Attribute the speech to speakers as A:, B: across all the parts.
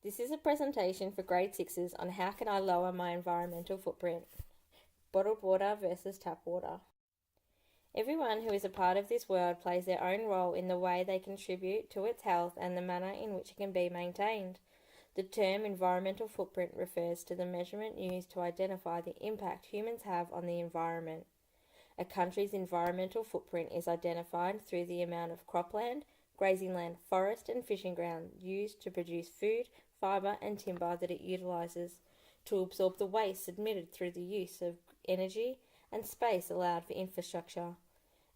A: This is a presentation for grade 6s on how can I lower my environmental footprint. Bottled water versus tap water. Everyone who is a part of this world plays their own role in the way they contribute to its health and the manner in which it can be maintained. The term environmental footprint refers to the measurement used to identify the impact humans have on the environment. A country's environmental footprint is identified through the amount of cropland, grazing land, forest and fishing ground used to produce food, fibre and timber that it utilises, to absorb the waste emitted through the use of energy and space allowed for infrastructure.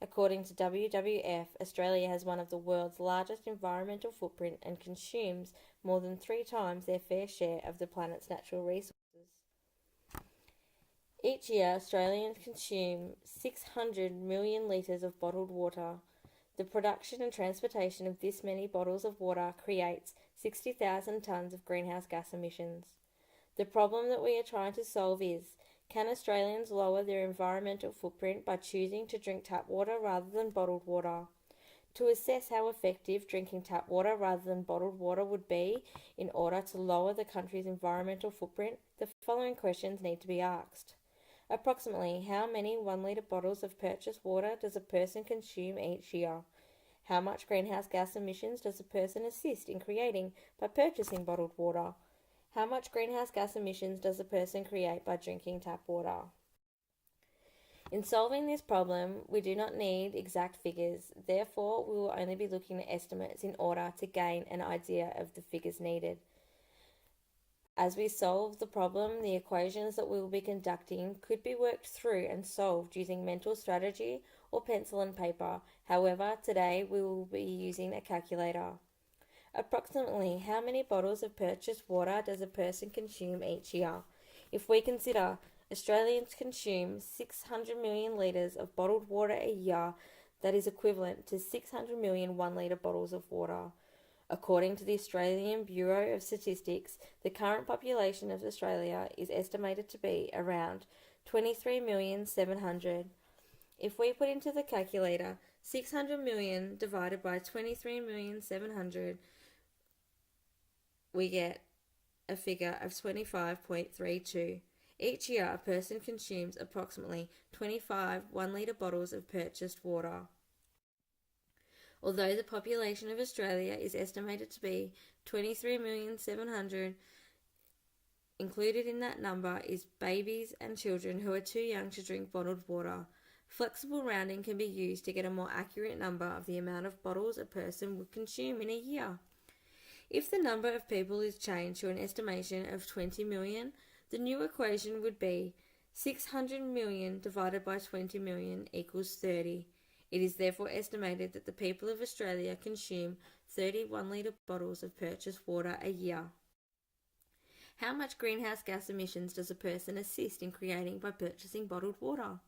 A: According to WWF, Australia has one of the world's largest environmental footprint and consumes more than 3 times their fair share of the planet's natural resources. Each year, Australians consume 600 million litres of bottled water. The production and transportation of this many bottles of water creates 60,000 tonnes of greenhouse gas emissions. The problem that we are trying to solve is, can Australians lower their environmental footprint by choosing to drink tap water rather than bottled water? To assess how effective drinking tap water rather than bottled water would be in order to lower the country's environmental footprint, the following questions need to be asked. Approximately how many 1 litre bottles of purchased water does a person consume each year? How much greenhouse gas emissions does a person assist in creating by purchasing bottled water? How much greenhouse gas emissions does a person create by drinking tap water? In solving this problem, we do not need exact figures, therefore we will only be looking at estimates in order to gain an idea of the figures needed. As we solve the problem, the equations that we will be conducting could be worked through and solved using mental strategy or pencil and paper. However, today we will be using a calculator. Approximately how many bottles of purchased water does a person consume each year? If we consider Australians consume 600 million litres of bottled water a year, that is equivalent to 600 million 1 litre bottles of water. According to the Australian Bureau of Statistics, the current population of Australia is estimated to be around 23,700,000. If we put into the calculator 600 million divided by 23,700,000, we get a figure of 25.32. Each year, a person consumes approximately 25 1 litre bottles of purchased water. Although the population of Australia is estimated to be 23,700,000, included in that number is babies and children who are too young to drink bottled water. Flexible rounding can be used to get a more accurate number of the amount of bottles a person would consume in a year. If the number of people is changed to an estimation of 20 million, the new equation would be 600 million divided by 20 million equals 30. It is therefore estimated that the people of Australia consume 30 1 litre bottles of purchased water a year. How much greenhouse gas emissions does a person assist in creating by purchasing bottled water?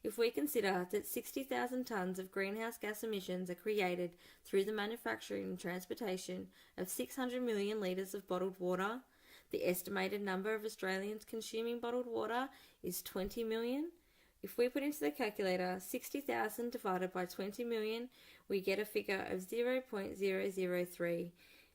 A: If we consider that 60,000 tonnes of greenhouse gas emissions are created through the manufacturing and transportation of 600 million litres of bottled water, the estimated number of Australians consuming bottled water is 20 million. If we put into the calculator 60,000 divided by 20 million, we get a figure of 0.003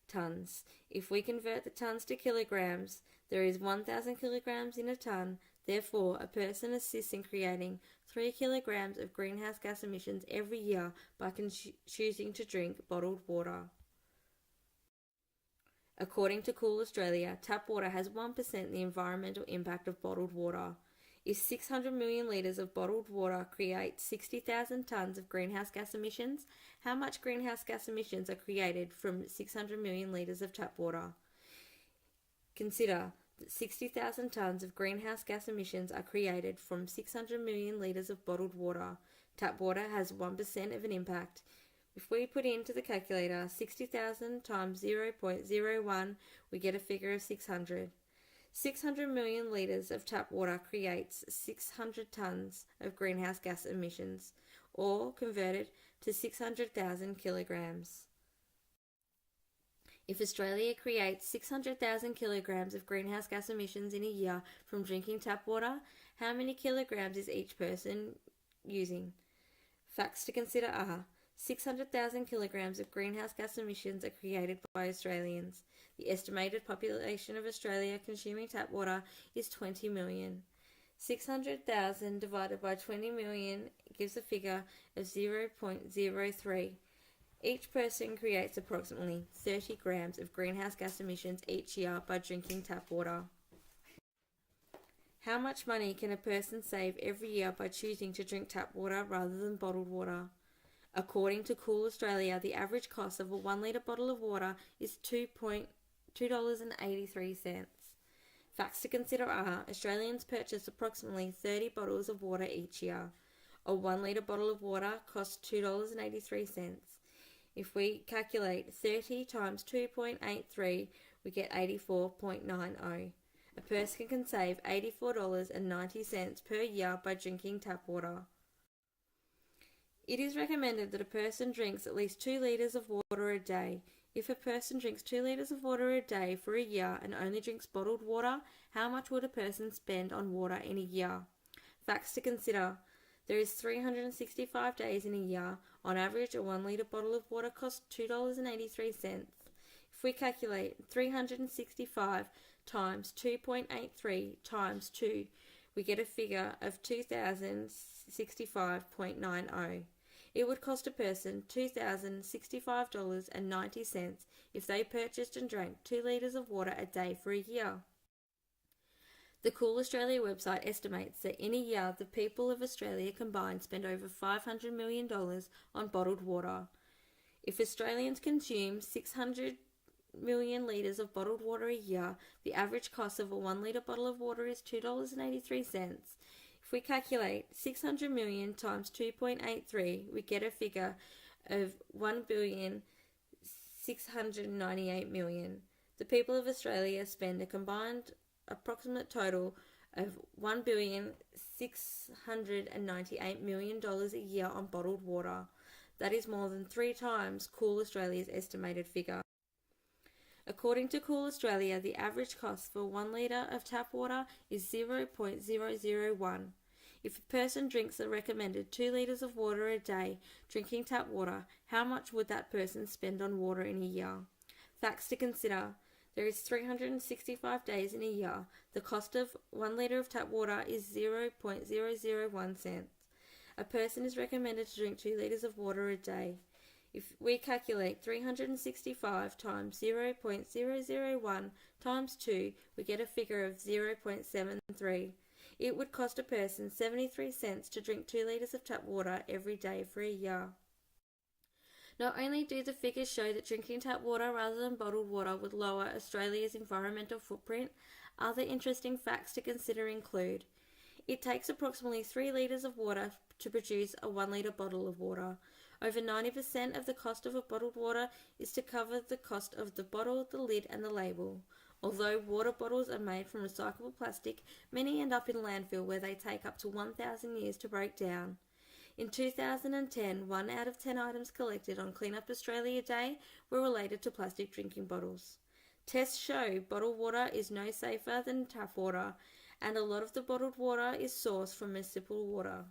A: tonnes. If we convert the tonnes to kilograms, there is 1,000 kilograms in a tonne. Therefore, a person assists in creating 3 kilograms of greenhouse gas emissions every year by choosing to drink bottled water. According to Cool Australia, tap water has 1% the environmental impact of bottled water. If 600 million litres of bottled water create 60,000 tonnes of greenhouse gas emissions, how much greenhouse gas emissions are created from 600 million litres of tap water? Consider that 60,000 tonnes of greenhouse gas emissions are created from 600 million litres of bottled water. Tap water has 1% of an impact. If we put into the calculator 60,000 times 0.01, we get a figure of 600. 600 million litres of tap water creates 600 tonnes of greenhouse gas emissions, or converted to 600,000 kilograms. If Australia creates 600,000 kilograms of greenhouse gas emissions in a year from drinking tap water, how many kilograms is each person using? Facts to consider are 600,000 kilograms of greenhouse gas emissions are created by Australians. The estimated population of Australia consuming tap water is 20 million. 600,000 divided by 20 million gives a figure of 0.03. Each person creates approximately 30 grams of greenhouse gas emissions each year by drinking tap water. How much money can a person save every year by choosing to drink tap water rather than bottled water? According to Cool Australia, the average cost of a 1 litre bottle of water is $2.83. Facts to consider are Australians purchase approximately 30 bottles of water each year. A 1 litre bottle of water costs $2.83. If we calculate 30 times 2.83, we get 84.90. A person can save $84.90 per year by drinking tap water. It is recommended that a person drinks at least 2 litres of water a day. If a person drinks 2 litres of water a day for a year and only drinks bottled water, how much would a person spend on water in a year? Facts to consider. There is 365 days in a year. On average, a 1 litre bottle of water costs $2.83. If we calculate 365 times 2.83 times 2, we get a figure of 2,065.90. It would cost a person $2,065.90 if they purchased and drank 2 litres of water a day for a year. The Cool Australia website estimates that in a year the people of Australia combined spend over $500 million on bottled water. If Australians consume 600 million litres of bottled water a year, the average cost of a 1 litre bottle of water is $2.83. If we calculate 600 million times 2.83, we get a figure of 1,698,000,000. The people of Australia spend a combined approximate total of $1,698,000,000 a year on bottled water. That is more than 3 times Cool Australia's estimated figure. According to Cool Australia, the average cost for 1 litre of tap water is 0.001. If a person drinks the recommended 2 litres of water a day drinking tap water, how much would that person spend on water in a year? Facts to consider. There is 365 days in a year. The cost of 1 litre of tap water is 0.001 cents. A person is recommended to drink 2 litres of water a day. If we calculate 365 times 0.001 times 2, we get a figure of 0.73. It would cost a person 73 cents to drink 2 litres of tap water every day for a year. Not only do the figures show that drinking tap water rather than bottled water would lower Australia's environmental footprint, other interesting facts to consider include: it takes approximately 3 litres of water to produce a 1 litre bottle of water. Over 90% of the cost of a bottled water is to cover the cost of the bottle, the lid and the label. Although water bottles are made from recyclable plastic, many end up in landfill where they take up to 1,000 years to break down. In 2010, 1 out of 10 items collected on Clean Up Australia Day were related to plastic drinking bottles. Tests show bottled water is no safer than tap water, and a lot of the bottled water is sourced from municipal water.